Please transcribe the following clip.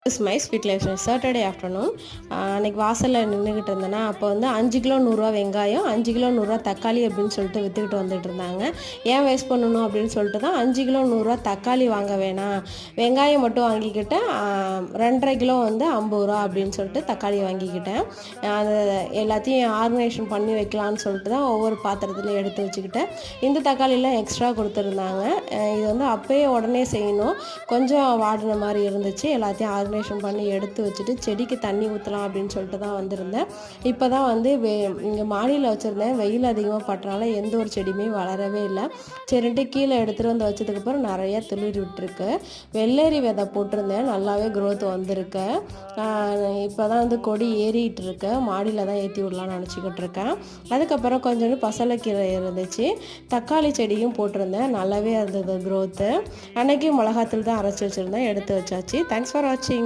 Is my sweet life Saturday afternoon. அன்றைக்கி வாசலில் நின்றுக்கிட்டு இருந்தேன்னா அப்போ வந்து 5 கிலோ 100 வெங்காயம், 5 கிலோ 100 தக்காளி அப்படின்னு சொல்லிட்டு விற்றுக்கிட்டு வந்துட்டு இருந்தாங்க. ஏன் வேஸ்ட் பண்ணணும் அப்படின்னு சொல்லிட்டு தான் 5 கிலோ 100 தக்காளி வாங்க வேணாம், வெங்காயம் மட்டும் வாங்கிக்கிட்டு 2.5 கிலோ வந்து 50 ரூபா அப்படின்னு சொல்லிட்டு தக்காளி வாங்கிக்கிட்டேன். அது எல்லாத்தையும் ஆர்கனைசேஷன் பண்ணி வைக்கலான்னு சொல்லிட்டு தான் ஒவ்வொரு பாத்திரத்துலையும் எடுத்து வச்சுக்கிட்டேன். இந்த தக்காளிலாம் எக்ஸ்ட்ரா கொடுத்துருந்தாங்க. இது வந்து அப்போயே உடனே செய்யணும், கொஞ்சம் வாடின மாதிரி இருந்துச்சு. எல்லாத்தையும் ஆர்கனைசேஷன் பண்ணி எடுத்து வச்சுட்டு செடிக்கு தண்ணி ஊற்றலாம் அப்படின்னு சொல்லிட்டு தான் வந்திருந்தேன். இப்போ தான் வந்து இங்கே மாடியில் வச்சுருந்தேன். வெயில் அதிகமாக பட்டனால எந்த ஒரு செடியுமே வளரவே இல்லை. சரின்ட்டு கீழே எடுத்துகிட்டு வந்து வச்சதுக்கப்புறம் நிறையா துளிர் விட்டுருக்கு. வெள்ளரி விதை போட்டிருந்தேன், நல்லாவே க்ரோத் வந்திருக்கு. இப்போ தான் வந்து கொடி ஏறிட்டு இருக்கு, மாடியில் தான் ஏற்றி விடலான்னு நினச்சிக்கிட்டு இருக்கேன். அதுக்கப்புறம் கொஞ்சோண்டு பசலைக்கீரை இருந்துச்சு, தக்காளி செடியும் போட்டிருந்தேன், நல்லாவே இருந்தது க்ரோத்து. அன்றைக்கி மிளகாத்தூள் தான் அரைச்சி வச்சுருந்தேன், எடுத்து வச்சாச்சு. தேங்க்ஸ் ஃபார் வாட்சிங்.